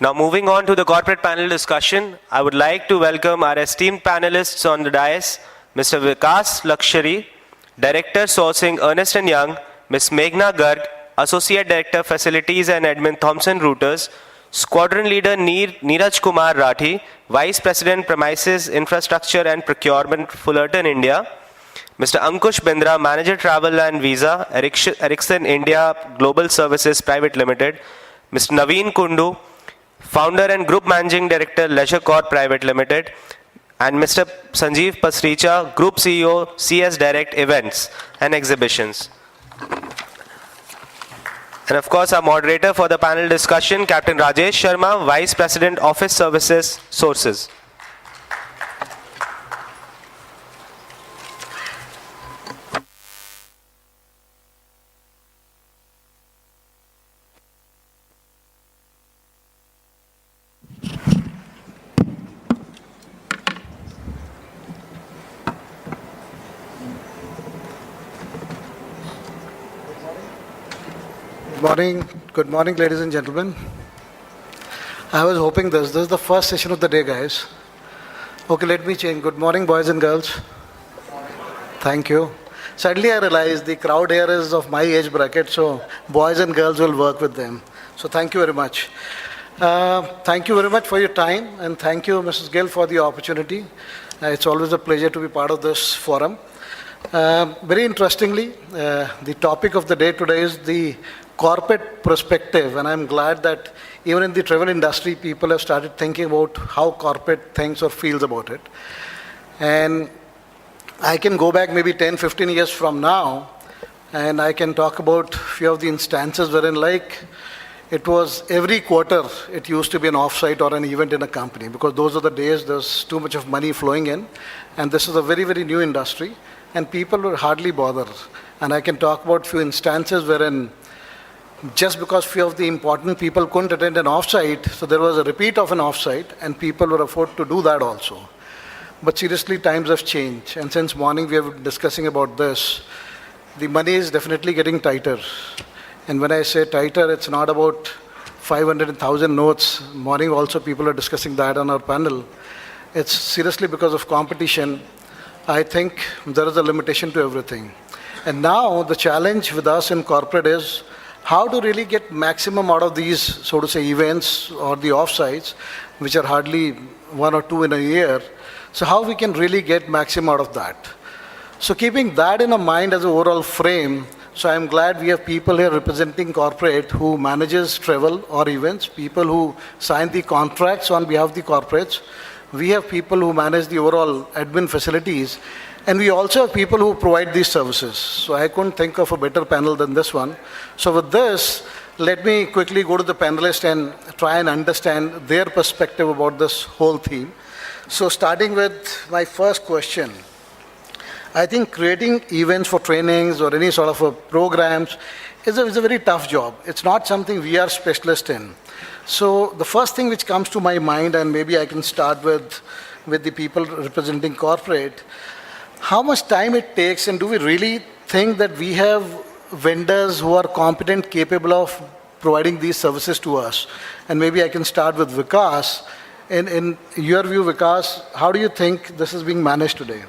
Now moving on to the corporate panel discussion, I would like to welcome our esteemed panelists on the dais, Mr. Vikas Lakshari, Director Sourcing Ernst & Young, Ms. Meghna Garg, Associate Director Facilities and Admin Thomson Reuters, Squadron Leader Neeraj Kumar Rathi, Vice President Premises Infrastructure and Procurement Fullerton India, Mr. Ankush Bindra, Manager Travel and Visa, Ericsson India Global Services Private Limited, Mr. Naveen Kundu, Founder and Group Managing Director, Leisure Corp Private Limited, and Mr. Sanjeev Pasricha, Group CEO, CS Direct Events and Exhibitions. And of course, our moderator for the panel discussion, Captain Rajesh Sharma, Vice President, Office Services, Sources. Good morning, ladies and gentlemen. I was hoping this is the first session of the day, guys. Okay, let me change. Good morning, boys and girls. Thank you. Suddenly I realized the crowd here is of my age bracket, so boys and girls will work with them. So thank you very much. Thank you very much for your time, and thank you, Mrs. Gill, for the opportunity. It's always a pleasure to be part of this forum. Very interestingly, the topic of the day today is the corporate perspective, and I'm glad that even in the travel industry, people have started thinking about how corporate thinks or feels about it. And I can go back maybe 10, 15 years from now, and I can talk about a few of the instances wherein, like, it was every quarter, it used to be an offsite or an event in a company, because those are the days there's too much of money flowing in, and this is a very, very new industry, and people will hardly bother. And I can talk about a few instances wherein just because few of the important people couldn't attend an offsite, so there was a repeat of an offsite, and people were afford to do that also. But seriously, times have changed, and since morning we have been discussing about this. The money is definitely getting tighter, and when I say tighter, it's not about 500 and 1,000 notes. Morning also people are discussing that on our panel. It's seriously because of competition. I think there is a limitation to everything. And now the challenge with us in corporate is how to really get maximum out of these, so to say, events or the offsites, which are hardly one or two in a year. So how we can really get maximum out of that. So keeping that in mind as an overall frame, so I'm glad we have people here representing corporate who manages travel or events, people who sign the contracts on behalf of the corporates. We have people who manage the overall admin facilities, and we also have people who provide these services. So I couldn't think of a better panel than this one. So with this, let me quickly go to the panelists and try and understand their perspective about this whole theme. So starting with my first question, I think creating events for trainings or any sort of a programs is a very tough job. It's not something we are specialists in. So the first thing which comes to my mind, and maybe I can start with the people representing corporate, how much time it takes, and do we really think that we have vendors who are competent, capable of providing these services to us? And maybe I can start with Vikas. In your view, Vikas, how do you think this is being managed today?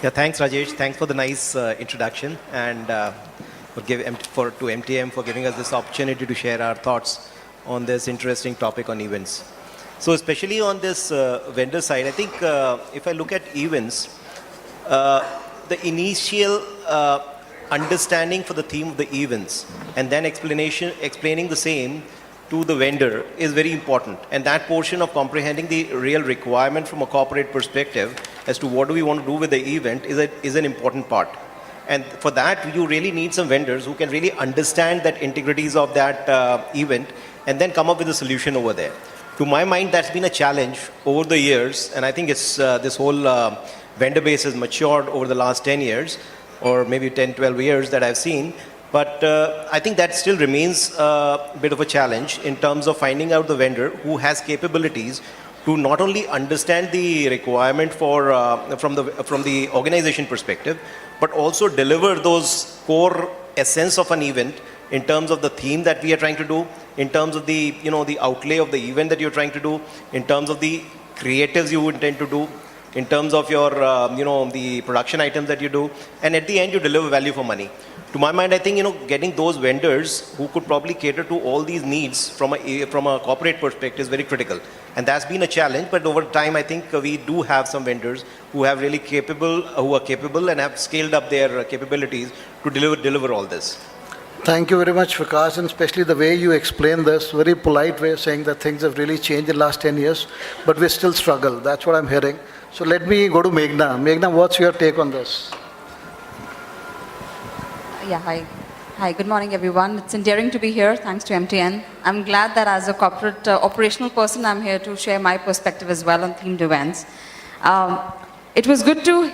Yeah, thanks, Rajesh. Thanks for the nice introduction, and to MTM for giving us this opportunity to share our thoughts on this interesting topic on events. So especially on this vendor side, I think if I look at events, the initial understanding for the theme of the events and then explaining the same to the vendor is very important. And that portion of comprehending the real requirement from a corporate perspective as to what do we want to do with the event is an important part. And for that, you really need some vendors who can really understand that integrities of that event and then come up with a solution over there. To my mind, that's been a challenge over the years, and I think it's this whole vendor base has matured over the last 10 years, or maybe 10, 12 years that I've seen. But I think that still remains a bit of a challenge in terms of finding out the vendor who has capabilities to not only understand the requirement for from the organization perspective, but also deliver those core essence of an event in terms of the theme that we are trying to do, in terms of the, the outlay of the event that you're trying to do, in terms of the creatives you intend to do, in terms of your, the production items that you do, and at the end you deliver value for money. To my mind, I think, getting those vendors who could probably cater to all these needs from a corporate perspective is very critical. And that's been a challenge, but over time, I think we do have some vendors who are capable and have scaled up their capabilities to deliver all this. Thank you very much, Vikas, and especially the way you explain this, very polite way of saying that things have really changed in the last 10 years, but we still struggle. That's what I'm hearing. So let me go to Meghna. Meghna, what's your take on this? Yeah, hi. Hi, good morning, everyone. It's endearing to be here. Thanks to MTN. I'm glad that as a corporate operational person, I'm here to share my perspective as well on themed events. It was good to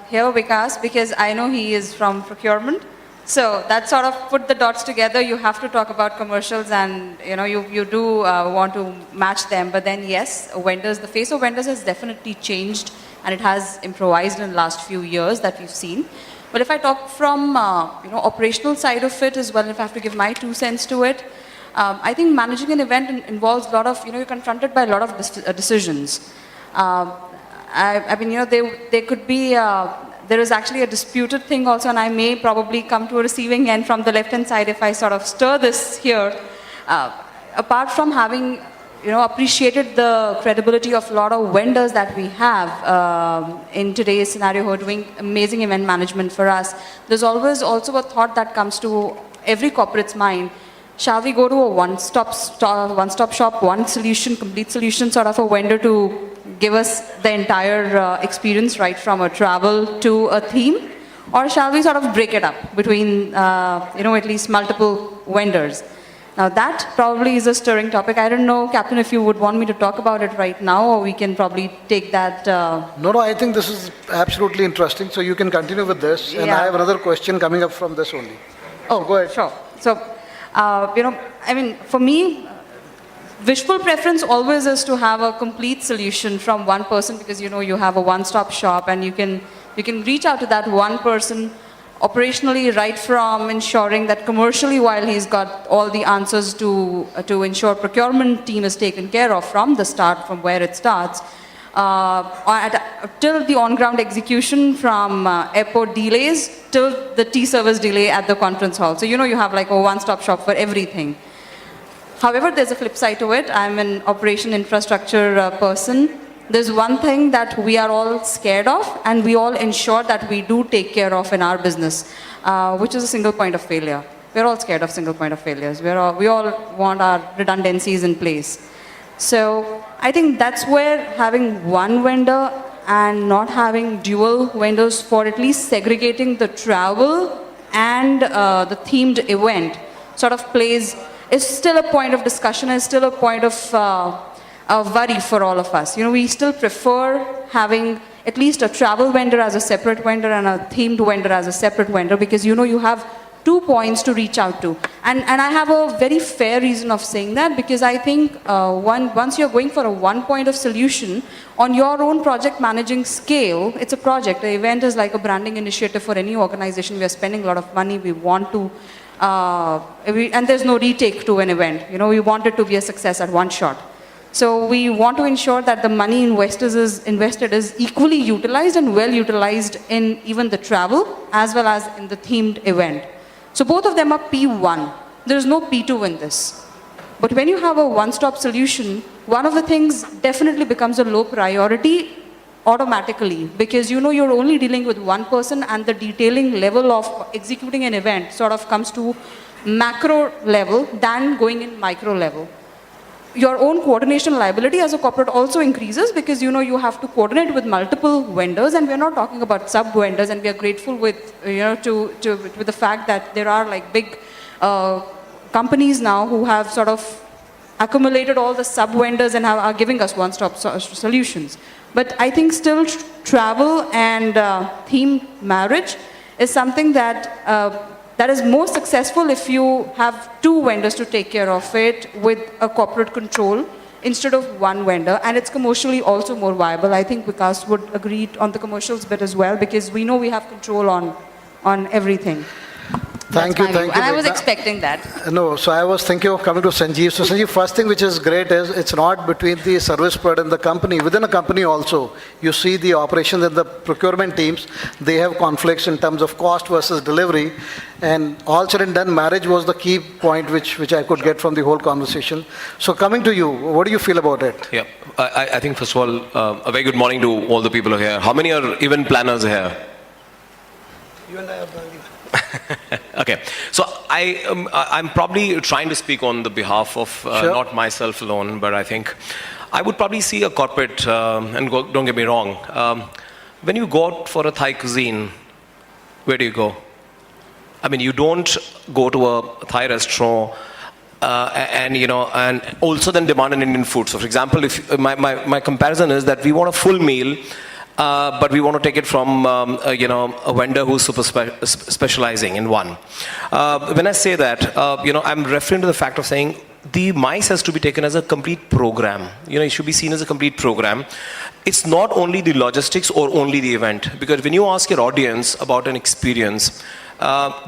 hear Vikas because I know he is from procurement. So that sort of put the dots together. You have to talk about commercials and, you do want to match them. But then, yes, vendors, the face of vendors has definitely changed and it has improvised in the last few years that we've seen. But if I talk from, operational side of it as well, if I have to give my 2 cents to it, I think managing an event involves a lot of, you're confronted by a lot of decisions. I mean, there could be, there is actually a disputed thing also, and I may probably come to a receiving end from the left-hand side if I sort of stir this here. Apart from having, appreciated the credibility of a lot of vendors that we have in today's scenario who are doing amazing event management for us, there's always also a thought that comes to every corporate's mind. Shall we go to a one-stop shop, one solution, complete solution sort of a vendor to give us the entire experience right from a travel to a theme? Or shall we sort of break it up between, at least multiple vendors? Now that probably is a stirring topic. I don't know, Captain, if you would want me to talk about it right now, or we can probably take that. No, I think this is absolutely interesting. So you can continue with this. And I have another question coming up from this only. Oh, so go ahead. Sure. So, I mean, for me, wishful preference always is to have a complete solution from one person because, you have a one-stop shop and you can reach out to that one person operationally, right from ensuring that commercially, while he's got all the answers to ensure procurement team is taken care of from the start, from where it starts, till the on-ground execution, from airport delays till the tea service delay at the conference hall. So, you have like a one-stop shop for everything. However, there's a flip side to it. I'm an operation infrastructure person. There's one thing that we are all scared of, and we all ensure that we do take care of in our business, which is a single point of failure. We're all scared of single point of failures. We all want our redundancies in place. So I think that's where having one vendor and not having dual vendors for at least segregating the travel and the themed event sort of plays, is still a point of discussion, is still a point of worry for all of us. We still prefer having at least a travel vendor as a separate vendor and a themed vendor as a separate vendor because you have 2 points to reach out to. And I have a very fair reason of saying that because I think once you're going for a one point of solution on your own project managing scale, it's a project. The event is like a branding initiative for any organization. We are spending a lot of money. We want to, and there's no retake to an event. We want it to be a success at one shot. So we want to ensure that the money invested is equally utilized and well utilized in even the travel as well as in the themed event. So both of them are P1. There is no P2 in this. But when you have a one-stop solution, one of the things definitely becomes a low priority automatically because you're only dealing with one person and the detailing level of executing an event sort of comes to macro level than going in micro level. Your own coordination liability as a corporate also increases because you have to coordinate with multiple vendors, and we're not talking about sub vendors, and we are grateful with with the fact that there are like big companies now who have sort of accumulated all the sub vendors and are giving us one-stop solutions. But I think still travel and theme marriage is something that that is more successful if you have 2 vendors to take care of it with a corporate control instead of one vendor, and it's commercially also more viable. I think Vikas would agree on the commercials bit as well because we know we have control on everything. Thank you, thank you. And I was Meghna. expecting that. No, so I was thinking of coming to Sanjeev. So Sanjeev, first thing which is great is it's not between the service provider and the company. Within a company also, you see the operations and the procurement teams, they have conflicts in terms of cost versus delivery. And all said and done, marriage was the key point which I could get from the whole conversation. So coming to you, what do you feel about it? Yeah, I think first of all, a very good morning to all the people who are here. How many are event planners here? You and I are the Okay, so I'm probably trying to speak on the behalf of Sure. not myself alone, but I think I would probably see a corporate, don't get me wrong, when you go out for a Thai cuisine, where do you go? I mean, you don't go to a Thai restaurant and also then demand an Indian food. So, for example, if my comparison is that we want a full meal, but we want to take it from a vendor who's super specializing in one. When I say that, I'm referring to the fact of saying the MICE has to be taken as a complete program. It should be seen as a complete program. It's not only the logistics or only the event, because when you ask your audience about an experience,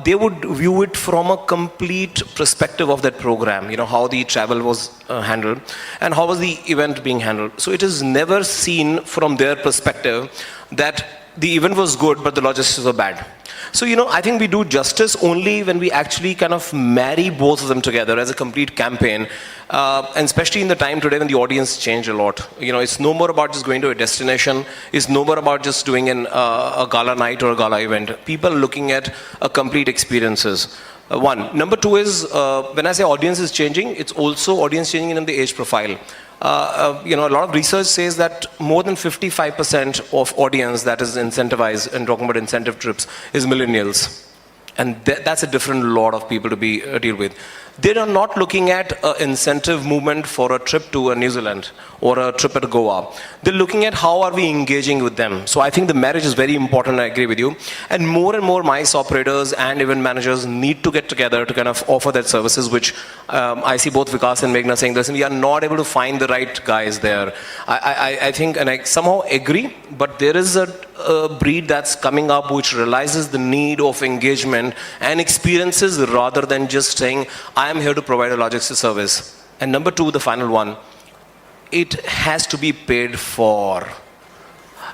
they would view it from a complete perspective of that program, how the travel was handled and how was the event being handled. So it is never seen from their perspective that the event was good but the logistics were bad. So, I think we do justice only when we actually kind of marry both of them together as a complete campaign. And especially in the time today when the audience change a lot. It's no more about just going to a destination. It's no more about just doing a gala night or a gala event. People are looking at a complete experiences. One. Number two is, when I say audience is changing, it's also audience changing in the age profile. A lot of research says that more than 55% of audience that is incentivized, and talking about incentive trips, is millennials. And that's a different lot of people to deal with. They are not looking at an incentive movement for a trip to New Zealand or a trip at Goa. They're looking at how are we engaging with them. So I think the marriage is very important, I agree with you. And more MICE operators and event managers need to get together to kind of offer that services, which I see both Vikas and Meghna saying this, and we are not able to find the right guys there. I think, and I somehow agree, but there is a breed that's coming up which realizes the need of engagement and experiences rather than just saying, I am here to provide a logistics service. And number two, the final one, it has to be paid for.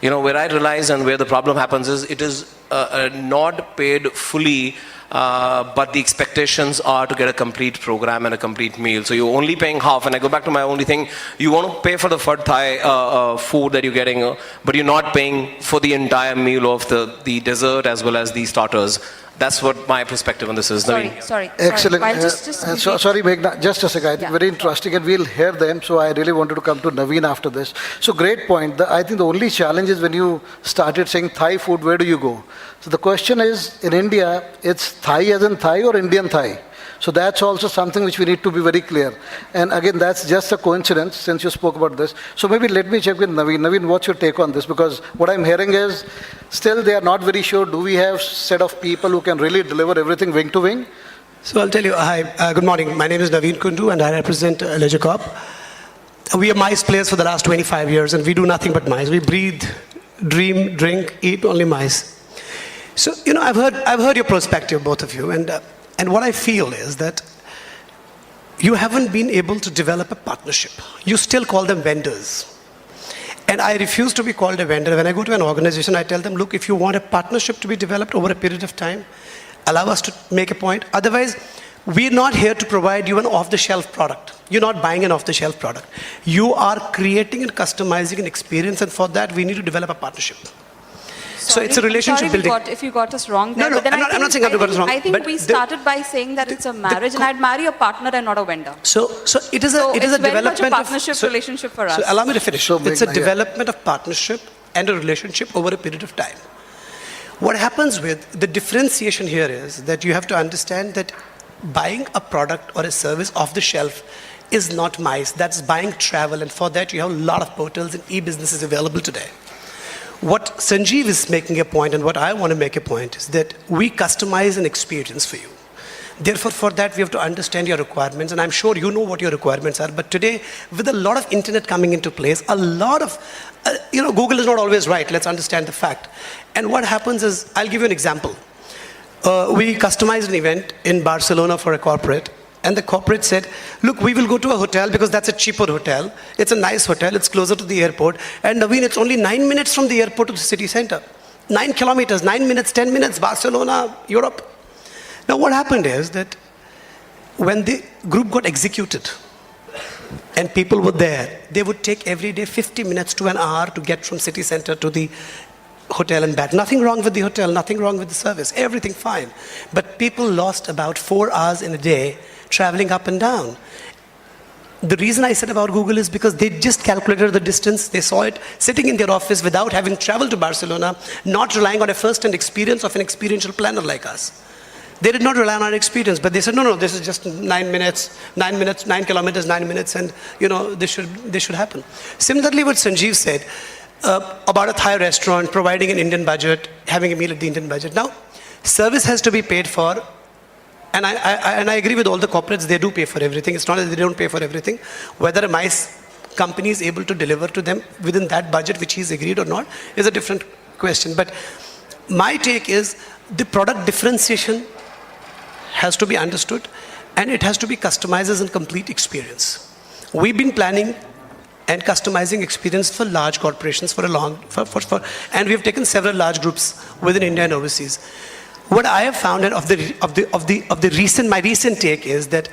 Where I realize and where the problem happens is it is not paid fully, but the expectations are to get a complete program and a complete meal. So you're only paying half. And I go back to my only thing, you want to pay for the Phad Thai food that you're getting, but you're not paying for the entire meal of the dessert as well as the starters. That's what my perspective on this is. Sorry. Excellent. While Sorry, Meghna, just a second. I think Yeah. very interesting, and we'll hear them. So I really wanted to come to Naveen after this. So great point. I think the only challenge is when you started saying Thai food, where do you go? So the question is, in India, it's Thai as in Thai or Indian Thai? So that's also something which we need to be very clear. And again, that's just a coincidence since you spoke about this. So maybe let me check with Naveen. Naveen, what's your take on this? Because what I'm hearing is still they are not very sure. Do we have set of people who can really deliver everything wing to wing? So I'll tell you, hi, good morning. My name is Naveen Kundu and I represent Leisure Corp. We are MICE players for the last 25 years and we do nothing but MICE. We breathe, dream, drink, eat only MICE. So, I've heard your perspective, both of you, and what I feel is that you haven't been able to develop a partnership. You still call them vendors. And I refuse to be called a vendor. When I go to an organization, I tell them, look, if you want a partnership to be developed over a period of time, allow us to make a point. Otherwise, we're not here to provide you an off-the-shelf product. You're not buying an off-the-shelf product. You are creating and customizing an experience, and for that, we need to develop a partnership. So it's a relationship building. If you got us wrong, No, but then I'm not saying I've got us wrong. I think but we started by saying that it's a marriage, and I'd marry a partner and not a vendor. So it is a it's very development much a of partnership relationship for us. So allow me to finish. So It's a Meghna, yeah. development of partnership and a relationship over a period of time. What happens with the differentiation here is that you have to understand that buying a product or a service off the shelf is not MICE. That's buying travel, and for that you have a lot of portals and e-businesses available today. What Sanjeev is making a point, and what I want to make a point, is that we customize an experience for you. Therefore, for that, we have to understand your requirements, and I'm sure you know what your requirements are. But today, with a lot of internet coming into place, a lot of, Google is not always right. Let's understand the fact. And what happens is, I'll give you an example. We customized an event in Barcelona for a corporate. And the corporate said, look, we will go to a hotel because that's a cheaper hotel. It's a nice hotel. It's closer to the airport. And Naveen, it's only 9 minutes from the airport to the city center. 9 kilometers, 9 minutes, 10 minutes, Barcelona, Europe. Now what happened is that when the group got executed and people were there, they would take every day 50 minutes to an hour to get from city center to the hotel and back. Nothing wrong with the hotel, nothing wrong with the service, everything fine. But people lost about 4 hours in a day traveling up and down. The reason I said about Google is because they just calculated the distance. They saw it sitting in their office without having traveled to Barcelona, not relying on a first-hand experience of an experiential planner like us. They did not rely on our experience, but they said, no, this is just 9 minutes, 9 kilometers, 9 minutes, and this should happen. Similarly, what Sanjeev said about a Thai restaurant, providing an Indian budget, having a meal at the Indian budget. Now, service has to be paid for. And I agree with all the corporates, they do pay for everything. It's not that they don't pay for everything. Whether my company is able to deliver to them within that budget which he's agreed or not is a different question. But my take is the product differentiation has to be understood and it has to be customized as a complete experience. We've been planning and customizing experience for large corporations for a long, and we've taken several large groups within India and overseas. What I have found my recent take is that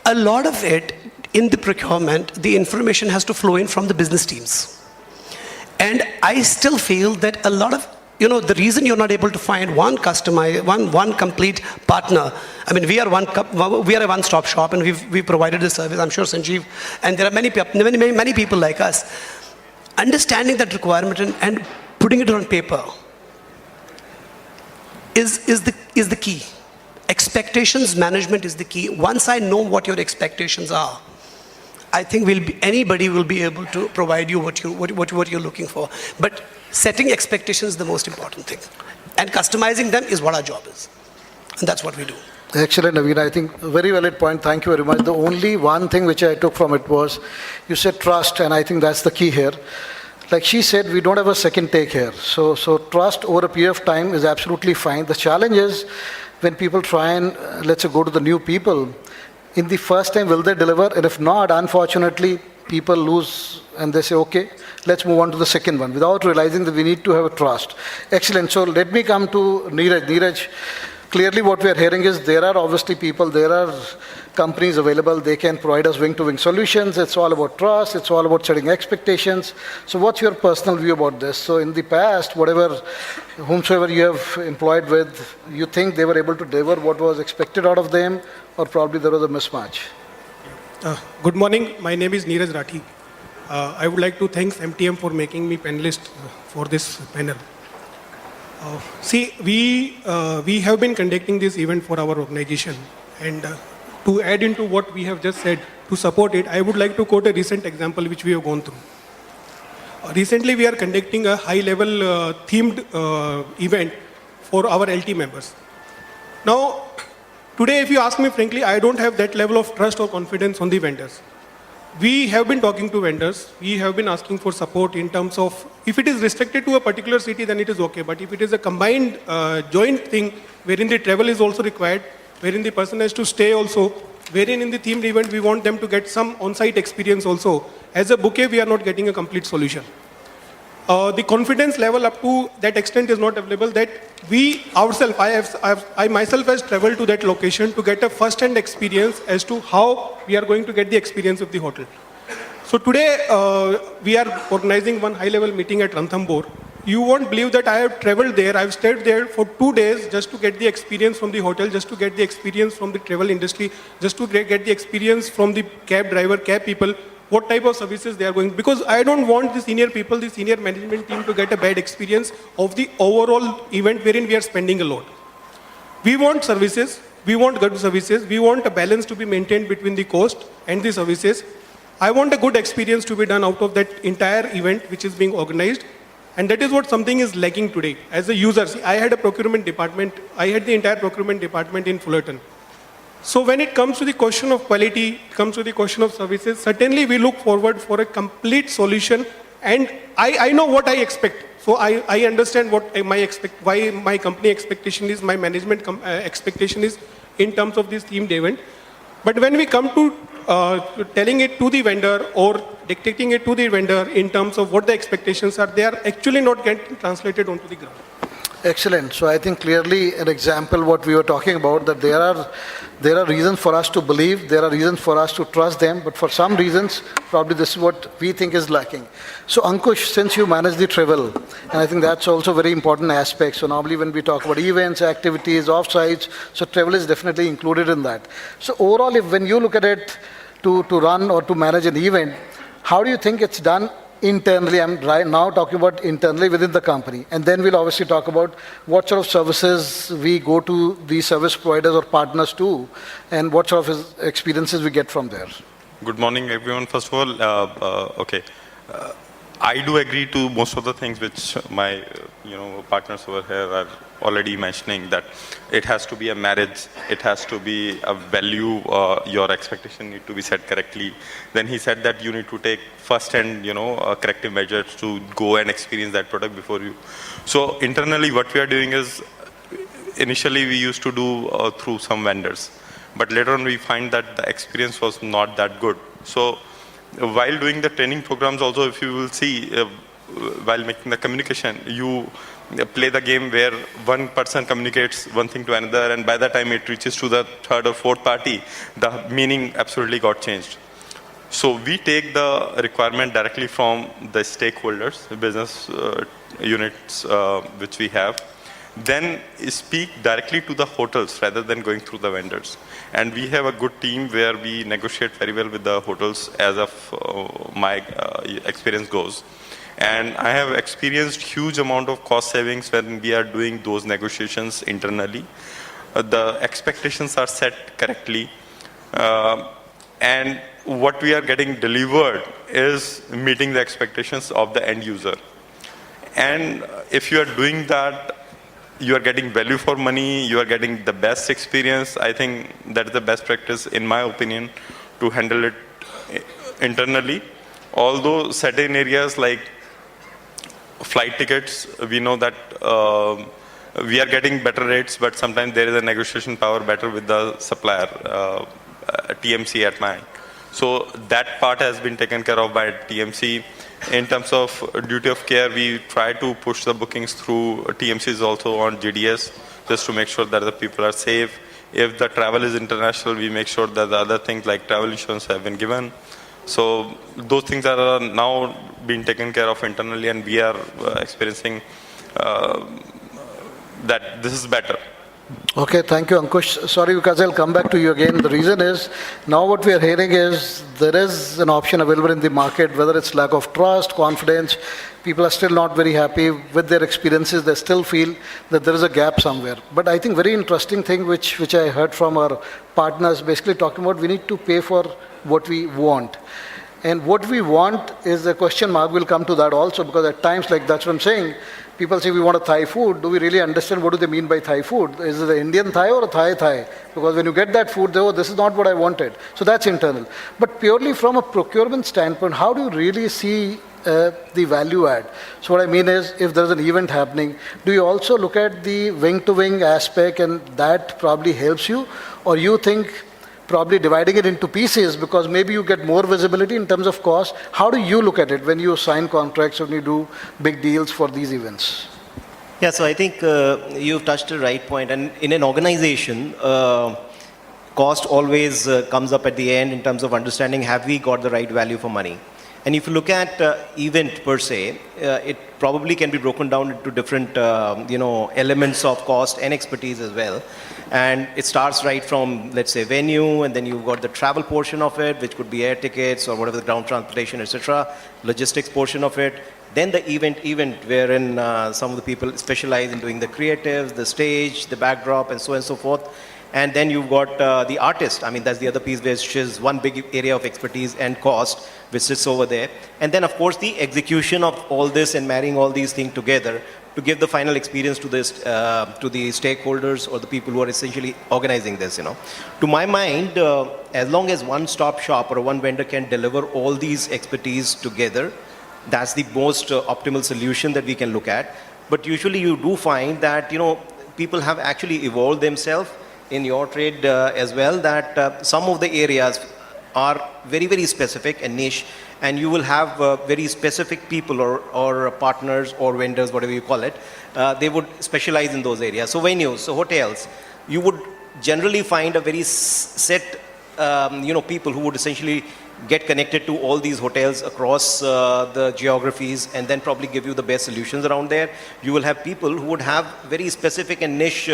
a lot of it in the procurement, the information has to flow in from the business teams. And I still feel that a lot of, the reason you're not able to find one complete partner. I mean, we are a one-stop shop and we've provided the service. I'm sure Sanjeev, and there are many people like us. Understanding that requirement and putting it on paper is the key. Expectations management is the key. Once I know what your expectations are, I think anybody will be able to provide you what you're looking for. But setting expectations is the most important thing. And customizing them is what our job is. And that's what we do. Excellent, Naveen. I think a very valid point. Thank you very much. The only one thing which I took from it was, you said trust, and I think that's the key here. Like she said, we don't have a second take here. So trust over a period of time is absolutely fine. The challenge is when people try and, let's say, go to the new people, in the first time, will they deliver? And if not, unfortunately, people lose and they say, okay, let's move on to the second one, without realizing that we need to have a trust. Excellent. So let me come to Neeraj. Neeraj, clearly what we are hearing is there are obviously people, there are companies available, they can provide us wing-to-wing solutions. It's all about trust, it's all about setting expectations. So what's your personal view about this? So in the past, whomsoever you have employed with, you think they were able to deliver what was expected out of them, or probably there was a mismatch? Good morning, my name is Neeraj Rathi. I would like to thank MTM for making me panelist for this panel. We have been conducting this event for our organization, and to add into what we have just said, to support it, I would like to quote a recent example which we have gone through. Recently, we are conducting a high-level themed event for our LT members. Now, today, if you ask me frankly, I don't have that level of trust or confidence on the vendors. We have been talking to vendors. We have been asking for support in terms of, if it is restricted to a particular city, then it is okay. But if it is a combined, joint thing, wherein the travel is also required, wherein the person has to stay also, wherein in the themed event, we want them to get some on-site experience also. As a bouquet, we are not getting a complete solution. The confidence level up to that extent is not available that we ourselves, I myself has traveled to that location to get a first-hand experience as to how we are going to get the experience of the hotel. So today, we are organizing one high-level meeting at Ranthambore. You won't believe that I have traveled there, I've stayed there for 2 days just to get the experience from the hotel, just to get the experience from the travel industry, just to get the experience from the cab driver, cab people, what type of services they are going, because I don't want the senior people, the senior management team to get a bad experience of the overall event wherein we are spending a lot. We want services, we want good services, we want a balance to be maintained between the cost and the services. I want a good experience to be done out of that entire event which is being organized, and that is what something is lacking today. As a user, see, I had a procurement department, I had the entire procurement department in Fullerton. So when it comes to the question of quality, comes to the question of services, certainly we look forward for a complete solution, and I know what I expect. So I understand what why my company expectation is, my management expectation is in terms of this themed event. But when we come to telling it to the vendor or dictating it to the vendor in terms of what the expectations are, they are actually not getting translated onto the ground. Excellent. So I think clearly an example what we were talking about, that there are reasons for us to believe, there are reasons for us to trust them, but for some reasons, probably this is what we think is lacking. So Ankush, since you manage the travel, and I think that's also a very important aspect. So normally when we talk about events, activities, offsites, so travel is definitely included in that. So overall, when you look at it to run or to manage an event, how do you think it's done internally? I'm right now talking about internally within the company. And then we'll obviously talk about what sort of services we go to these service providers or partners to, and what sort of experiences we get from there. Good morning, everyone. First of all, I do agree to most of the things which my partners over here are already mentioning, that it has to be a marriage, it has to be a value, your expectation need to be set correctly. Then he said that you need to take first-hand, corrective measures to go and experience that product before you. So internally, what we are doing is, initially we used to do through some vendors, but later on we find that the experience was not that good. So while doing the training programs also, if you will see, while making the communication, you play the game where one person communicates one thing to another, and by the time it reaches to the third or fourth party, the meaning absolutely got changed. So we take the requirement directly from the stakeholders, the business units which we have, then speak directly to the hotels rather than going through the vendors. And we have a good team where we negotiate very well with the hotels as of my experience goes. And I have experienced huge amount of cost savings when we are doing those negotiations internally. The expectations are set correctly. And what we are getting delivered is meeting the expectations of the end user. And if you are doing that, you are getting value for money, you are getting the best experience. I think that is the best practice, in my opinion, to handle it internally. Although certain areas like flight tickets, we know that we are getting better rates, but sometimes there is a negotiation power better with the supplier, TMC at mine. So that part has been taken care of by TMC. In terms of duty of care, we try to push the bookings through TMCs also on GDS, just to make sure that the people are safe. If the travel is international, we make sure that the other things like travel insurance have been given. So those things are now being taken care of internally, and we are experiencing that this is better. Okay, thank you, Ankush. Sorry, because I'll come back to you again. The reason is, now what we are hearing is there is an option available in the market, whether it's lack of trust, confidence. People are still not very happy with their experiences. They still feel that there is a gap somewhere. But I think very interesting thing which I heard from our partners, basically talking about we need to pay for what we want. And what we want is a question mark. We'll come to that also, because at times, like that's what I'm saying, people say we want a Thai food. Do we really understand what do they mean by Thai food? Is it an Indian Thai or a Thai? Because when you get that food, oh, this is not what I wanted. So that's internal. But purely from a procurement standpoint, how do you really see the value add? So what I mean is, if there's an event happening, do you also look at the wing-to-wing aspect, and that probably helps you? Or you think probably dividing it into pieces, because maybe you get more visibility in terms of cost? How do you look at it when you sign contracts, when you do big deals for these events? Yeah, so I think you've touched a right point. And in an organization, cost always comes up at the end in terms of understanding, have we got the right value for money? And if you look at event per se, it probably can be broken down into different elements of cost and expertise as well. And it starts right from, let's say, venue, and then you've got the travel portion of it, which could be air tickets or whatever, the ground transportation, etc. Logistics portion of it. Then the event wherein some of the people specialize in doing the creatives, the stage, the backdrop, and so on and so forth. And then you've got the artist. I mean, that's the other piece, which is one big area of expertise and cost, which sits over there. And then, of course, the execution of all this and marrying all these things together to give the final experience to this, to the stakeholders or the people who are essentially organizing this. To my mind, as long as one-stop shop or one vendor can deliver all these expertise together, that's the most optimal solution that we can look at. But usually you do find that, people have actually evolved themselves in your trade as well, that some of the areas are very, very specific and niche, and you will have very specific people or partners or vendors, whatever you call it, they would specialize in those areas. So venues, so hotels, you would generally find a very set, people who would essentially get connected to all these hotels across the geographies and then probably give you the best solutions around there. You will have people who would have very specific and niche,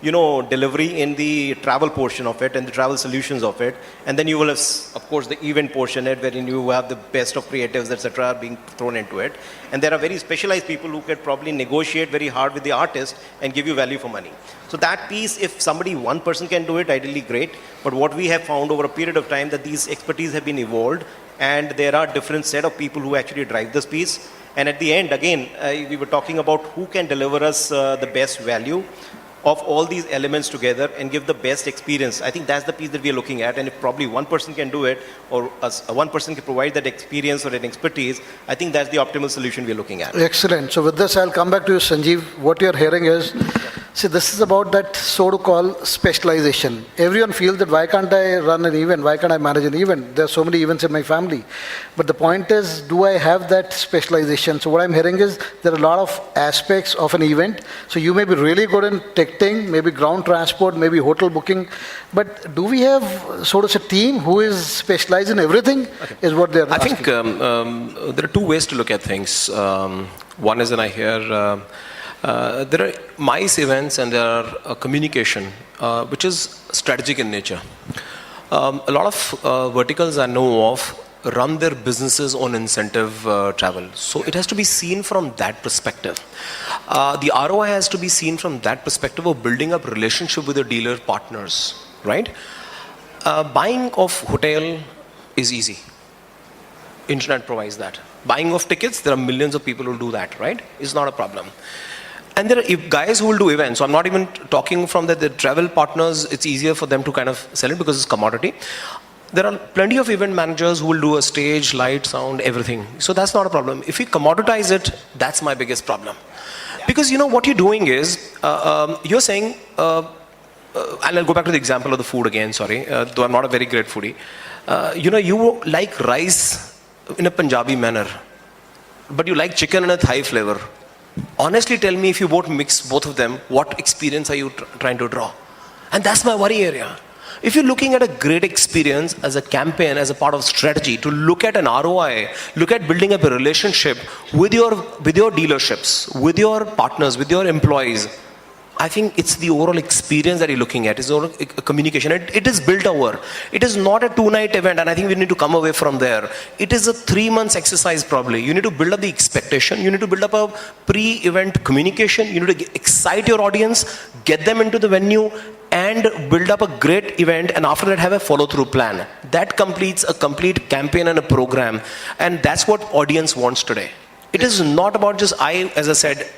delivery in the travel portion of it and the travel solutions of it. And then you will have, of course, the event portion wherein you have the best of creatives, etc. being thrown into it. And there are very specialized people who can probably negotiate very hard with the artist and give you value for money. So that piece, if one person can do it, ideally great. But what we have found over a period of time that these expertise have been evolved, and there are different set of people who actually drive this piece. And at the end, again, we were talking about who can deliver us the best value of all these elements together and give the best experience. I think that's the piece that we are looking at. And if probably one person can do it, or one person can provide that experience or an expertise, I think that's the optimal solution we are looking at. Excellent. So with this, I'll come back to you, Sanjeev. What you're hearing is, see, this is about that so-called specialization. Everyone feels that why can't I run an event? Why can't I manage an event? There are so many events in my family. But the point is, do I have that specialization? So what I'm hearing is, there are a lot of aspects of an event. So you may be really good in ticketing, maybe ground transport, maybe hotel booking. But do we have sort of a team who is specialized in everything? Okay. Is what they're asking. I think there are two ways to look at things. One is, and I hear, there are MICE events and there are communication, which is strategic in nature. A lot of verticals I know of run their businesses on incentive travel. So it has to be seen from that perspective. The ROI has to be seen from that perspective of building up relationship with your dealer partners, right? Buying of hotel is easy. Internet provides that. Buying of tickets, there are millions of people who do that, right? It's not a problem. And there are guys who will do events. So I'm not even talking from the travel partners. It's easier for them to kind of sell it because it's commodity. There are plenty of event managers who will do a stage, light, sound, everything. So that's not a problem. If we commoditize it, that's my biggest problem. Because what you're doing is, you're saying, and I'll go back to the example of the food again, sorry, though I'm not a very great foodie. You like rice in a Punjabi manner, but you like chicken in a Thai flavor. Honestly, tell me, if you mix both of them, what experience are you trying to draw? And that's my worry area. If you're looking at a great experience as a campaign, as a part of strategy, to look at an ROI, look at building up a relationship with your dealerships, with your partners, with your employees, I think it's the overall experience that you're looking at. It's overall communication. It is built over. It is not a 2-night event, and I think we need to come away from there. It is a 3 months exercise probably. You need to build up the expectation. You need to build up a pre-event communication. You need to excite your audience, get them into the venue, and build up a great event, and after that have a follow-through plan. That completes a complete campaign and a program, and that's what audience wants today. It is not about just as I said,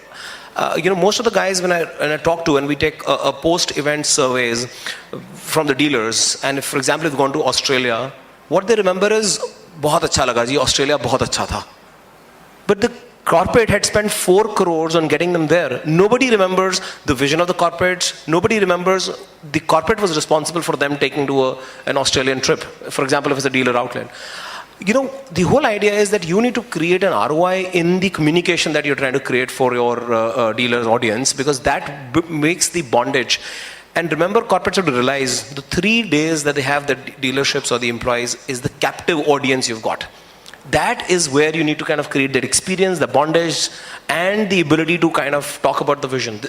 most of the guys when I talk to, and we take a post-event surveys from the dealers, and if, for example, if they've gone to Australia, what they remember is, "Bahut acha laga ji, Australia bahut acha tha." But the corporate had spent 4 crores on getting them there. Nobody remembers the vision of the corporates. Nobody remembers the corporate was responsible for them taking to an Australian trip. For example, if it's a dealer outlet. The whole idea is that you need to create an ROI in the communication that you're trying to create for your dealer's audience, because that makes the bondage. And remember, corporates have to realize the 3 days that they have the dealerships or the employees is the captive audience you've got. That is where you need to kind of create that experience, the bondage, and the ability to kind of talk about the vision.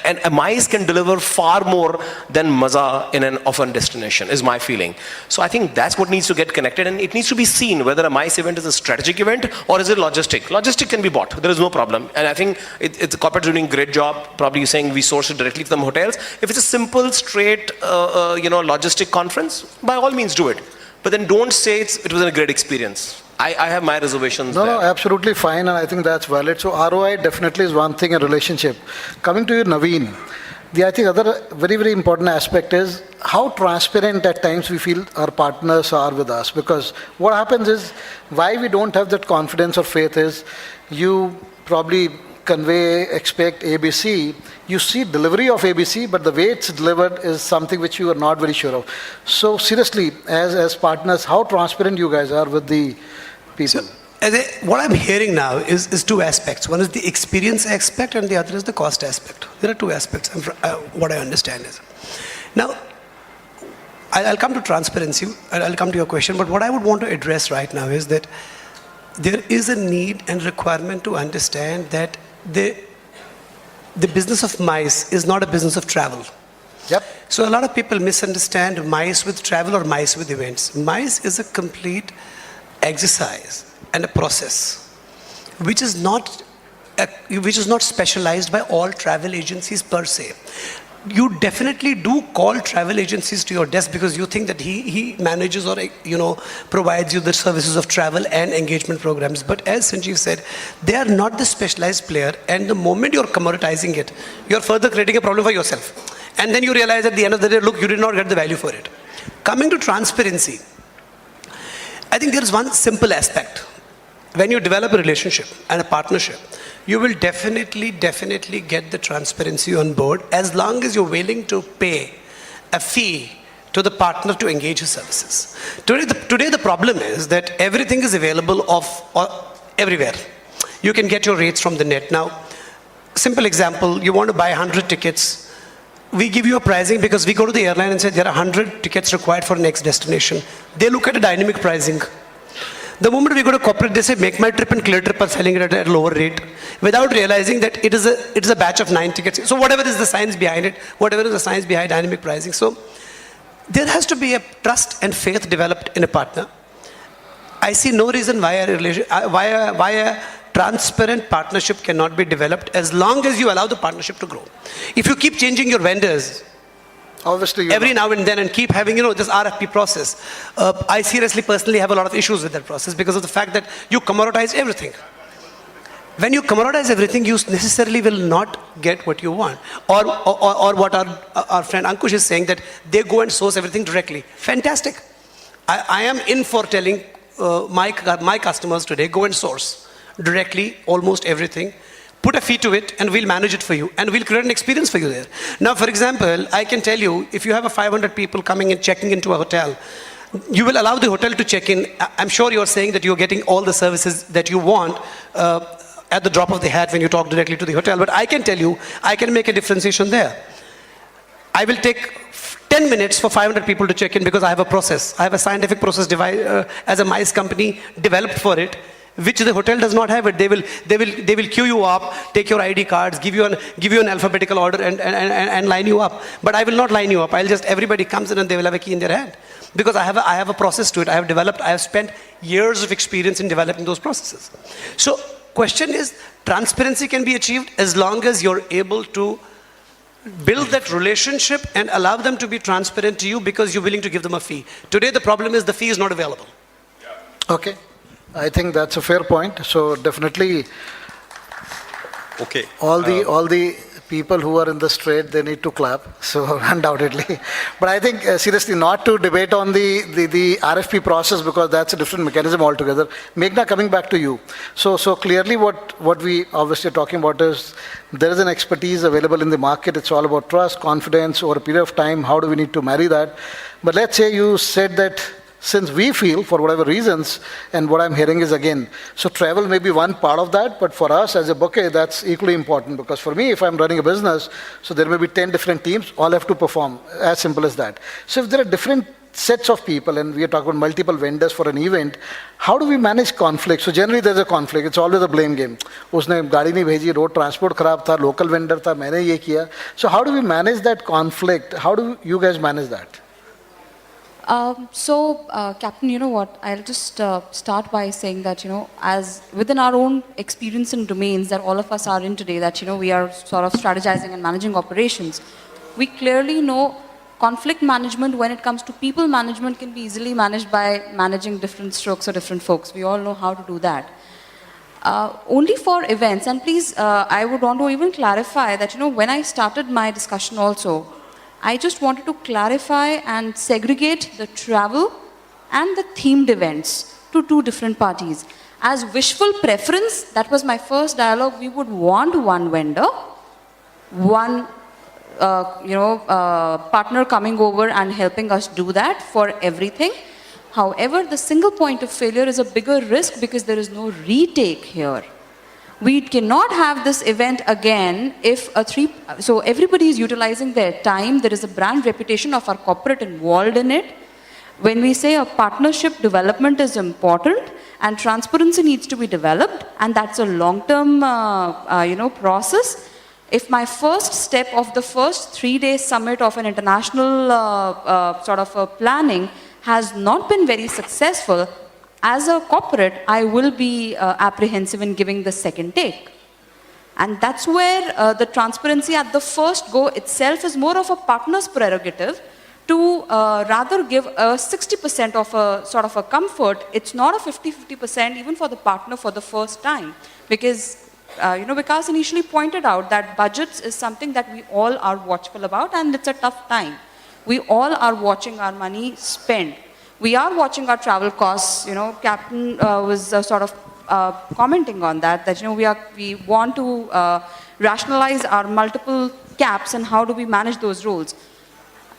And a MICE can deliver far more than Maza in an often destination, is my feeling. So I think that's what needs to get connected, and it needs to be seen whether a MICE event is a strategic event or is it logistic. Logistic can be bought. There is no problem. And I think it's corporate doing a great job. Probably you're saying we source it directly from hotels. If it's a simple, straight, logistic conference, by all means do it. But then don't say it was a great experience. I have my reservations there. No, absolutely fine, and I think that's valid. So ROI definitely is one thing, a relationship. Coming to you, Naveen, The, I think, other very, very important aspect is how transparent at times we feel our partners are with us. Because what happens is, why we don't have that confidence or faith is, you probably convey, expect ABC, you see delivery of ABC, but the way it's delivered is something which you are not very sure of. So seriously, as partners, how transparent you guys are with the people? What I'm hearing now is two aspects. One is the experience aspect and the other is the cost aspect. There are two aspects, what I understand is. Now, I'll come to transparency, and I'll come to your question, but what I would want to address right now is that there is a need and requirement to understand that the business of MICE is not a business of travel. Yep. So a lot of people misunderstand MICE with travel or MICE with events. MICE is a complete exercise and a process which is not specialized by all travel agencies per se. You definitely do call travel agencies to your desk because you think that he manages or provides you the services of travel and engagement programs. But as Sanjeev said, they are not the specialized player, and the moment you're commoditizing it, you're further creating a problem for yourself. And then you realize at the end of the day, look, you did not get the value for it. Coming to transparency, I think there is one simple aspect. When you develop a relationship and a partnership, you will definitely get the transparency on board as long as you're willing to pay a fee to the partner to engage his services. Today the problem is that everything is available everywhere. You can get your rates from the net. Now, simple example, you want to buy 100 tickets. We give you a pricing because we go to the airline and say there are 100 tickets required for next destination. They look at a dynamic pricing. The moment we go to corporate, they say, make my trip and clear trip are selling it at a lower rate, without realizing that it is a batch of 9 tickets. So whatever is the science behind it, whatever is the science behind dynamic pricing. So there has to be a trust and faith developed in a partner. I see no reason why a transparent partnership cannot be developed as long as you allow the partnership to grow. If you keep changing your vendors, obviously, every now and then and keep having, this RFP process. I seriously, personally have a lot of issues with that process because of the fact that you commoditize everything. When you commoditize everything, you necessarily will not get what you want. Or what our friend Ankush is saying, that they go and source everything directly. Fantastic. I am in for telling my customers today, go and source directly almost everything. Put a fee to it and we'll manage it for you and we'll create an experience for you there. Now, for example, I can tell you, if you have 500 people coming and checking into a hotel, you will allow the hotel to check in. I'm sure you're saying that you're getting all the services that you want at the drop of the hat when you talk directly to the hotel. But I can tell you, I can make a differentiation there. I will take 10 minutes for 500 people to check in because I have a process. I have a scientific process as a MICE company developed for it, which the hotel does not have it. They will queue you up, take your ID cards, give you an alphabetical order and line you up. But I will not line you up. Everybody comes in and they will have a key in their hand. Because I have a process to it. I have spent years of experience in developing those processes. So question is, transparency can be achieved as long as you're able to build that relationship and allow them to be transparent to you because you're willing to give them a fee. Today the problem is the fee is not available. Okay. I think that's a fair point. So definitely, Okay. all the people who are in the straight, they need to clap. So undoubtedly, but I think seriously, not to debate on the RFP process because that's a different mechanism altogether. Meghna, coming back to you. So clearly, what we obviously are talking about is there is an expertise available in the market. It's all about trust, confidence over a period of time. How do we need to marry that? But let's say you said that. Since we feel, for whatever reasons, and what I'm hearing is again, so travel may be one part of that, but for us as a bouquet, that's equally important. Because for me, if I'm running a business, so there may be 10 different teams, all have to perform, as simple as that. So if there are different sets of people, and we are talking about multiple vendors for an event, how do we manage conflict? So generally there's a conflict, it's always a blame game. Usne gaadi nahi bheji, road transport kharab tha, local vendor tha, maine ye kiya. So how do we manage that conflict? How do you guys manage that? Captain, you know what, I'll just start by saying that, as within our own experience and domains that all of us are in today, that, we are sort of strategizing and managing operations, we clearly know conflict management when it comes to people management can be easily managed by managing different strokes or different folks. We all know how to do that. Only for events, and please, I would want to even clarify that, when I started my discussion also, I just wanted to clarify and segregate the travel and the themed events to two different parties. As wishful preference, that was my first dialogue, we would want one vendor, one partner coming over and helping us do that for everything. However, the single point of failure is a bigger risk because there is no retake here. We cannot have this event again if so everybody is utilizing their time. There is a brand reputation of our corporate involved in it. When we say a partnership development is important and transparency needs to be developed, and that's a long-term process. If my first step of the first 3-day summit of an international planning has not been very successful, as a corporate, I will be apprehensive in giving the second take. And that's where the transparency at the first go itself is more of a partner's prerogative to rather give a 60% of a sort of a comfort. It's not a 50-50% even for the partner for the first time. Because, Vikas initially pointed out that budgets is something that we all are watchful about, and it's a tough time. We all are watching our money spent. We are watching our travel costs. Captain was commenting on that we want to rationalize our multiple caps and how do we manage those roles.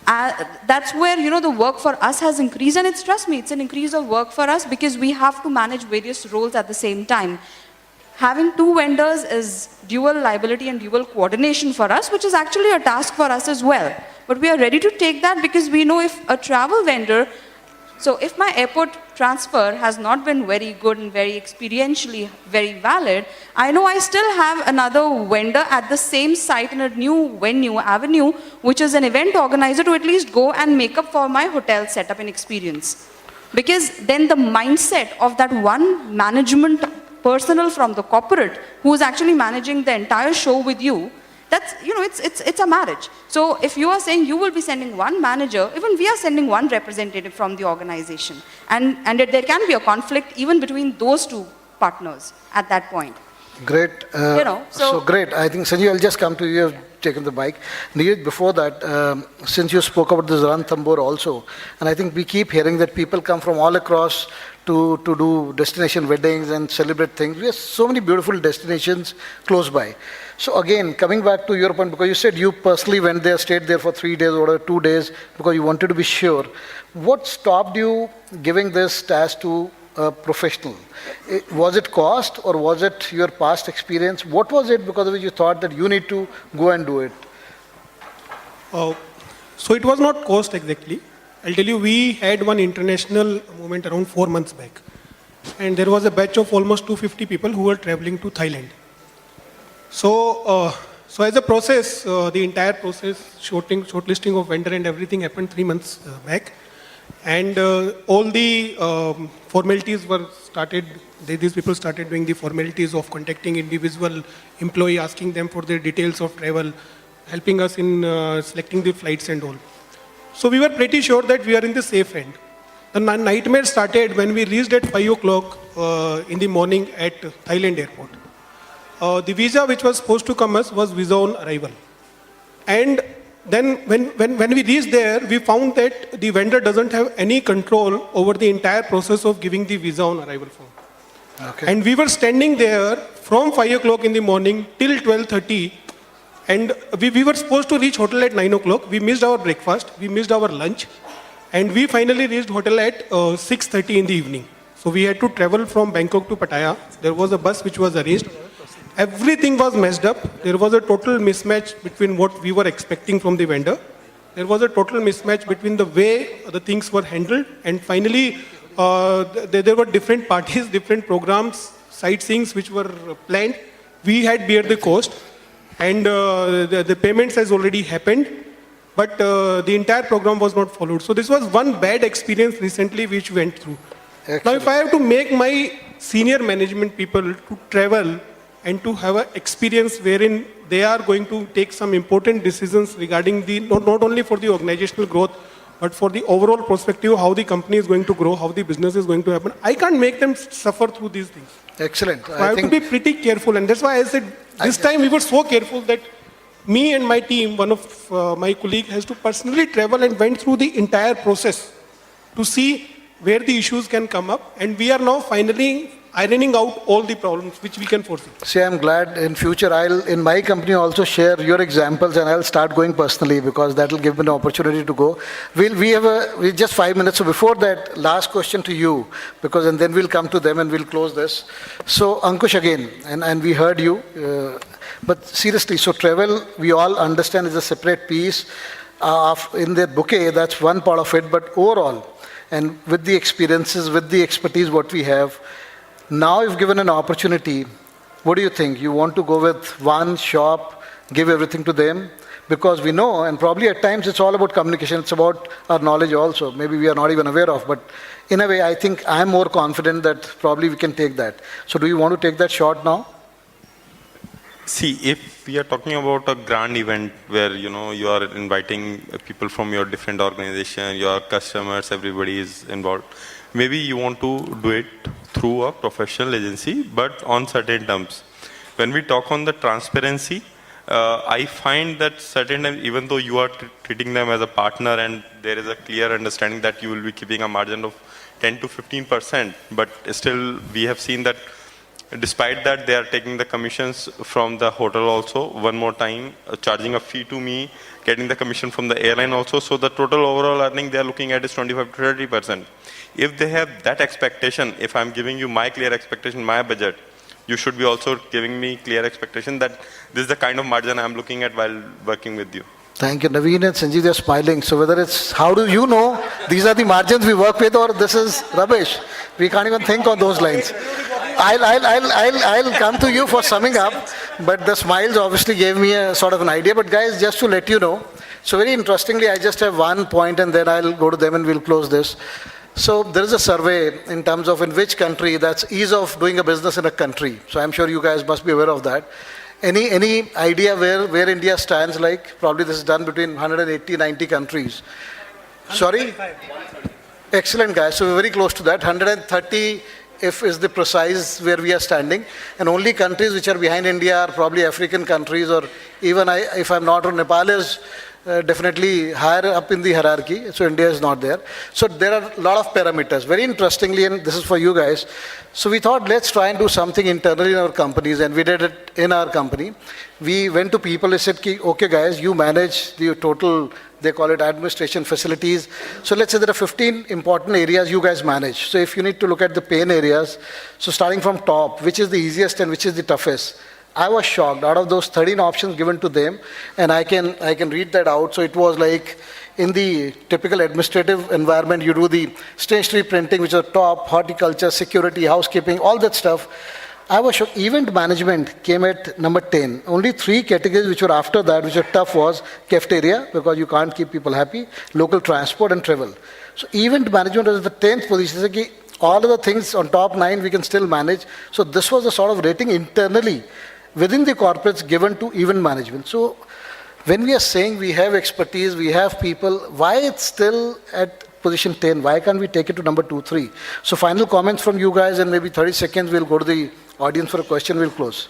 That's where, the work for us has increased, and trust me, it's an increase of work for us because we have to manage various roles at the same time. Having two vendors is dual liability and dual coordination for us, which is actually a task for us as well. But we are ready to take that because we know if a travel vendor, so if my airport transfer has not been very good and very experientially very valid, I know I still have another vendor at the same site in a new avenue, which is an event organizer to at least go and make up for my hotel setup and experience. Because then the mindset of that one management personnel from the corporate who is actually managing the entire show with you, that's, it's a marriage. So if you are saying you will be sending one manager, even we are sending one representative from the organization. And there can be a conflict even between those two partners at that point. Great. So great. I think, Sanjeev, I'll just come to you. You've taken the mic. Neeraj, before that, since you spoke about this Ranthambore also, and I think we keep hearing that people come from all across to do destination weddings and celebrate things. We have so many beautiful destinations close by. So again, coming back to your point, because you said you personally went there, stayed there for 3 days or 2 days, because you wanted to be sure. What stopped you giving this task to a professional? Was it cost or was it your past experience? What was it because of which you thought that you need to go and do it? So it was not cost exactly. I'll tell you, we had one international movement around 4 months back. And there was a batch of almost 250 people who were traveling to Thailand. So as a process, the entire process, shortlisting of vendor and everything happened 3 months back. And all the formalities were started, these people started doing the formalities of contacting individual employee, asking them for their details of travel, helping us in selecting the flights and all. So we were pretty sure that we are in the safe end. The nightmare started when we reached at 5 o'clock in the morning at Thailand airport. The visa which was supposed to come us was visa on arrival. And then when we reached there, we found that the vendor doesn't have any control over the entire process of giving the visa on arrival form. Okay. And we were standing there from 5 o'clock in the morning till 12:30. And we were supposed to reach hotel at 9 o'clock. We missed our breakfast, we missed our lunch. And we finally reached hotel at 6:30 in the evening. So we had to travel from Bangkok to Pattaya. There was a bus which was arranged. Everything was messed up. There was a total mismatch between what we were expecting from the vendor. There was a total mismatch between the way the things were handled. And finally, there were different parties, different programs, sightseeings which were planned. We had bear the cost. And the payments has already happened. But the entire program was not followed. So this was one bad experience recently which went through. Excellent. Now if I have to make my senior management people to travel and to have an experience wherein they are going to take some important decisions regarding the, not only for the organizational growth, but for the overall perspective, how the company is going to grow, how the business is going to happen, I can't make them suffer through these things. Excellent. So I have to be pretty careful, and that's why I said this time we were so careful that me and my team, one of my colleague has to personally travel and went through the entire process to see where the issues can come up, and we are now finally ironing out all the problems which we can foresee. See, I'm glad in future I'll, in my company, also share your examples and I'll start going personally because that will give me an opportunity to go. We just 5 minutes. So before that, last question to you, because and then we'll come to them and we'll close this. So Ankush again, and we heard you, but seriously, so travel, we all understand is a separate piece in the bouquet, that's one part of it, but overall, and with the experiences, with the expertise what we have, now if given an opportunity, what do you think? You want to go with one shop, give everything to them? Because we know, and probably at times it's all about communication, it's about our knowledge also. Maybe we are not even aware of, but in a way, I think I'm more confident that probably we can take that. So do you want to take that shot now? See, if we are talking about a grand event where, you are inviting people from your different organization, your customers, everybody is involved, maybe you want to do it through a professional agency, but on certain terms. When we talk on the transparency, I find that certain times, even though you are treating them as a partner and there is a clear understanding that you will be keeping a margin of 10 to 15%, but still we have seen that despite that, they are taking the commissions from the hotel also, one more time, charging a fee to me, getting the commission from the airline also. So the total overall earning they are looking at is 25 to 30%. If they have that expectation, if I'm giving you my clear expectation, my budget, you should be also giving me clear expectation that this is the kind of margin I'm looking at while working with you. Thank you. Naveen and Sanjeev, they're smiling. So whether it's, how do you know these are the margins we work with or this is rubbish? We can't even think on those lines. I'll come to you for summing up, but the smiles obviously gave me a sort of an idea. But guys, just to let you know, so very interestingly, I just have one point and then I'll go to them and we'll close this. So there is a survey in terms of in which country, that's ease of doing a business in a country. So I'm sure you guys must be aware of that. Any idea where India stands like? Probably this is done between 180, 90 countries. Sorry? Excellent, guys. So we're very close to that. 130 if is the precise where we are standing. And only countries which are behind India are probably African countries, or even if I'm not wrong, Nepal is definitely higher up in the hierarchy. So India is not there. So there are a lot of parameters. Very interestingly, and this is for you guys. So we thought, let's try and do something internally in our companies, and we did it in our company. We went to people and said, okay guys, you manage the total, they call it administration facilities. So let's say there are 15 important areas you guys manage. So if you need to look at the pain areas, so starting from top, which is the easiest and which is the toughest? I was shocked. Out of those 13 options given to them, and I can read that out. So it was like, in the typical administrative environment, you do the stationery printing, which are top, horticulture, security, housekeeping, all that stuff. I was shocked. Event management came at number 10. Only 3 categories which were after that, which were tough, was cafeteria, because you can't keep people happy, local transport and travel. So event management was the 10th position. So all of the things on top 9 we can still manage. So this was the sort of rating internally within the corporates given to event management. So when we are saying we have expertise, we have people, why it's still at position 10? Why can't we take it to number 2, 3? So final comments from you guys, and maybe 30 seconds we'll go to the audience for a question, we'll close.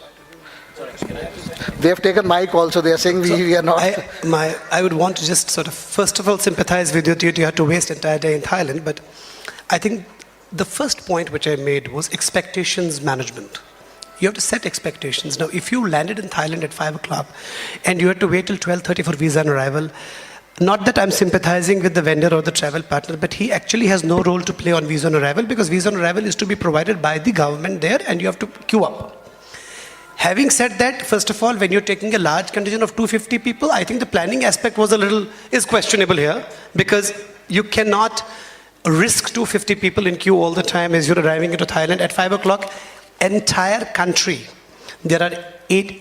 They have taken mic also, they are saying we are not. I would want to just sort of, first of all, sympathize with you. You had to waste entire day in Thailand, but I think the first point which I made was expectations management. You have to set expectations. Now, if you landed in Thailand at 5 o'clock and you had to wait till 12:30 for visa on arrival, not that I'm sympathizing with the vendor or the travel partner, but he actually has no role to play on visa on arrival, because visa on arrival is to be provided by the government there and you have to queue up. Having said that, first of all, when you're taking a large contingent of 250 people, I think the planning aspect is questionable here, because you cannot risk 250 people in queue all the time as you're arriving into Thailand at 5 o'clock. Entire country, there are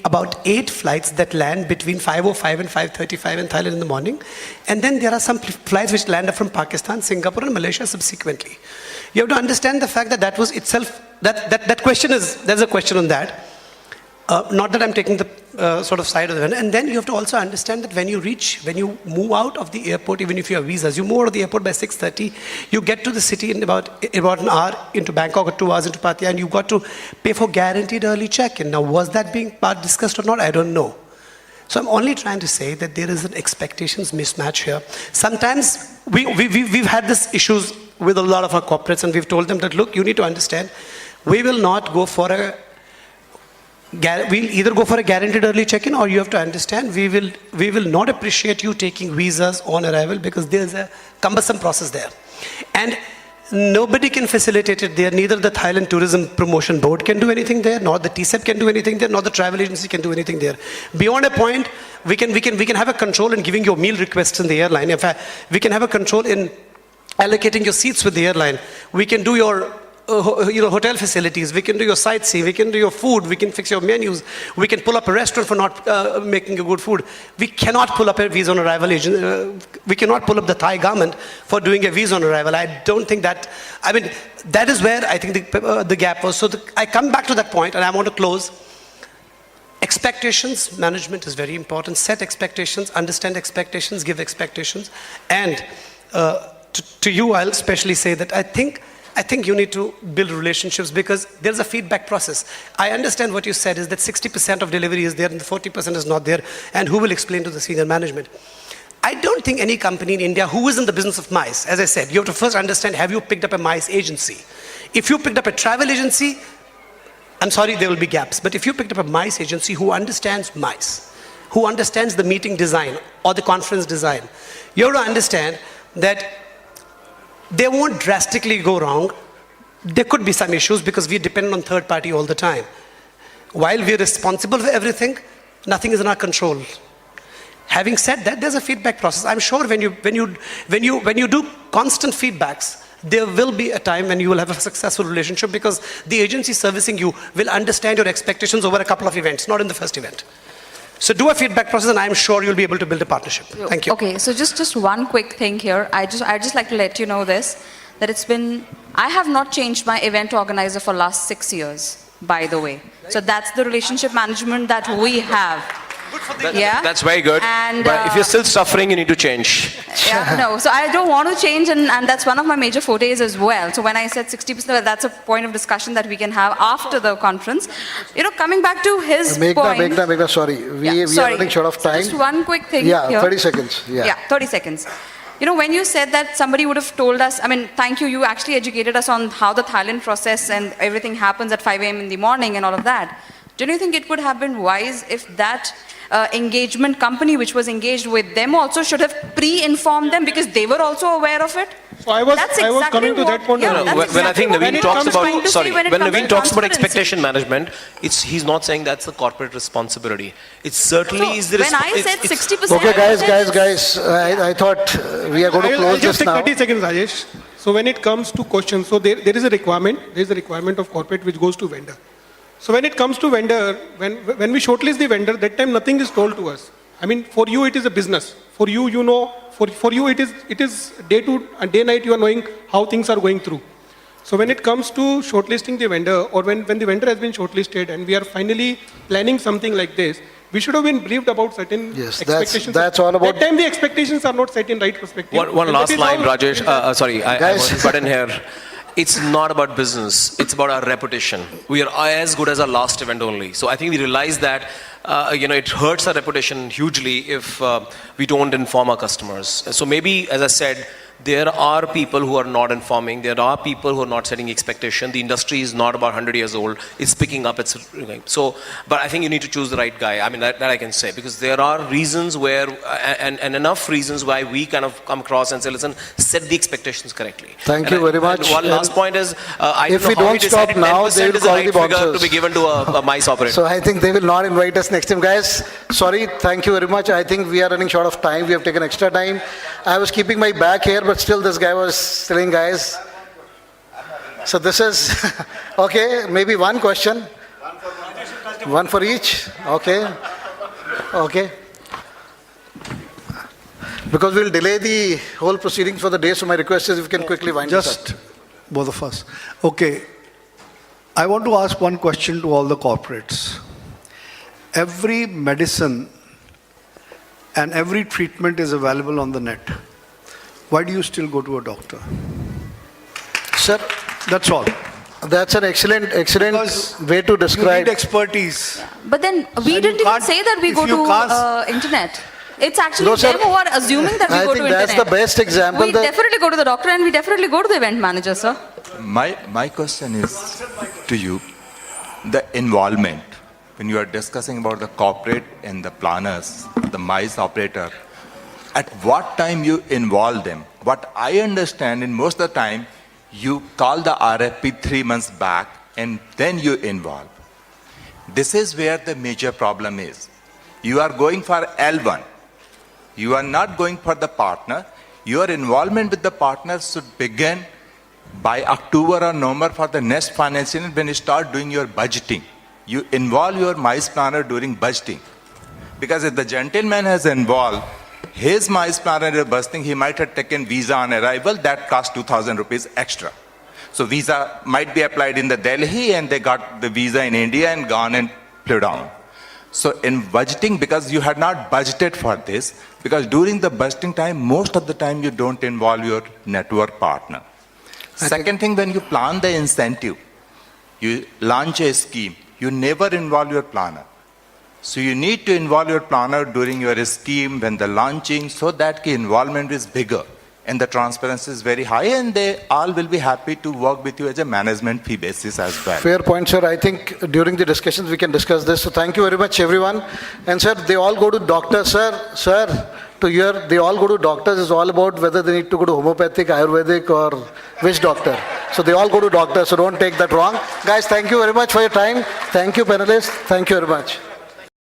about 8 flights that land between 5:05 and 5:35 in Thailand in the morning, and then there are some flights which land from Pakistan, Singapore and Malaysia subsequently. You have to understand the fact that that was itself, that question is, there's a question on that. Not that I'm taking the sort of side of the vendor. And then you have to also understand that when you move out of the airport, even if you have visas, you move out of the airport by 6:30, you get to the city in about an hour into Bangkok or 2 hours into Pattaya, and you've got to pay for guaranteed early check-in. Now, was that being discussed or not? I don't know. So I'm only trying to say that there is an expectations mismatch here. Sometimes we've had these issues with a lot of our corporates, and we've told them that, look, you need to understand, we will not go for we'll either go for a guaranteed early check-in, or you have to understand we will not appreciate you taking visas on arrival because there's a cumbersome process there. And nobody can facilitate it there. Neither the Thailand Tourism Promotion Board can do anything there, nor the TCEP can do anything there, nor the travel agency can do anything there. Beyond a point, we can have a control in giving your meal requests in the airline. In fact, we can have a control in allocating your seats with the airline. We can do your hotel facilities, we can do your sightseeing, we can do your food, we can fix your menus, we can pull up a restaurant for not making a good food. We cannot pull up a visa on arrival agent, we cannot pull up the Thai government for doing a visa on arrival. I don't think that, that is where I think the gap was. So I come back to that point, and I want to close. Expectations management is very important. Set expectations, understand expectations, give expectations. And to you, I'll especially say that I think you need to build relationships, because there's a feedback process. I understand what you said is that 60% of delivery is there and the 40% is not there, and who will explain to the senior management? I don't think any company in India who is in the business of MICE, as I said, you have to first understand, have you picked up a MICE agency? If you picked up a travel agency, I'm sorry, there will be gaps. But if you picked up a MICE agency who understands MICE, who understands the meeting design or the conference design, you have to understand that they won't drastically go wrong. There could be some issues because we depend on third party all the time. While we're responsible for everything, nothing is in our control. Having said that, there's a feedback process. I'm sure when you do constant feedbacks, there will be a time when you will have a successful relationship, because the agency servicing you will understand your expectations over a couple of events, not in the first event. So do a feedback process, and I'm sure you'll be able to build a partnership. Thank you. Okay, so just one quick thing here. I'd just like to let you know this, that I have not changed my event organizer for last 6 years, by the way. So that's the relationship management that we have. That's very good. And, but if you're still suffering, you need to change. Yeah, no, so I don't want to change, and that's one of my major fortes as well. So when I said 60%, that's a point of discussion that we can have after the conference. Coming back to his point. Meghna, sorry. We are running short of time. So just one quick thing here. 30 seconds. Yeah, 30 seconds. When you said that somebody would have told us, thank you, you actually educated us on how the Thailand process and everything happens at 5 a.m. in the morning and all of that. Don't you think it would have been wise if that engagement company which was engaged with them also should have pre-informed them, because they were also aware of it? So I was coming to that point. When I think Naveen talks about expectation management, he's not saying that's a corporate responsibility. It certainly is the responsibility. When I said 60%. Okay, guys, I thought we are going to close this now. I'll just take 30 seconds, Rajesh. So when it comes to questions, so there is a requirement. There is a requirement of corporate which goes to vendor. So when it comes to vendor, when we shortlist the vendor, that time nothing is told to us. For you it is a business. For you, for you it is day night you are knowing how things are going through. So when it comes to shortlisting the vendor, or when the vendor has been shortlisted and we are finally planning something like this, we should have been briefed about certain expectations. That's all about. That time the expectations are not set in right perspective. One last line, Rajesh. Sorry, I want to butt in here. It's not about business. It's about our reputation. We are as good as our last event only. So I think we realize that it hurts our reputation hugely if we don't inform our customers. So maybe, as I said, there are people who are not informing. There are people who are not setting expectation. The industry is not about 100 years old. It's picking up. But I think you need to choose the right guy. That I can say, because there are reasons where, and enough reasons why we kind of come across and say, listen, set the expectations correctly. Thank you very much. One last point is, if we don't stop now, they will call the bouncers to be given to a MICE operator. So I think they will not invite us next time, guys. Sorry, thank you very much. I think we are running short of time. We have taken extra time. I was keeping my bag here, but still this guy was telling guys. So this is, okay, maybe one question. One for each. Okay. Because we'll delay the whole proceedings for the day, so my request is if you can quickly wind this up. Just both of us. Okay. I want to ask one question to all the corporates. every medicine and every treatment is available on the net. Why do you still go to a doctor? Sir, That's all. that's an excellent Because way to You describe. need expertise. But then we you didn't even can't- say that we if go you to can't- internet. It's actually No, sir. them who are assuming that we I go think to that's internet. the best example We that- definitely go to the doctor and we definitely go to the event manager, sir. My question is to you, the involvement, when you are discussing about the corporate and the planners, the MICE operator, at what time you involve them? What I understand, in most of the time, you call the RFP 3 months back and then you involve. This is where the major problem is. You are going for L1. You are not going for the partner. Your involvement with the partner should begin by October or November for the next financial year when you start doing your budgeting. You involve your MICE planner during budgeting. Because if the gentleman has involved his MICE planner in budgeting, he might have taken visa on arrival, that cost 2,000 rupees extra. So visa might be applied in the Delhi and they got the visa in India and gone and flew down. So in budgeting, because you had not budgeted for this, because during the budgeting time, most of the time you don't involve your network partner. Second thing, when you plan the incentive, you launch a scheme, you never involve your planner. So you need to involve your planner during your scheme when the launching so that the involvement is bigger and the transparency is very high and they all will be happy to work with you as a management fee basis as well. Fair point, sir. I think during the discussions we can discuss this. So thank you very much, everyone. And sir, they all go to doctors, sir. To hear they all go to doctors is all about whether they need to go to homeopathic, Ayurvedic, or which doctor. So they all go to doctors. So don't take that wrong, guys. Thank you very much for your time. Thank you, panelists. Thank you very much.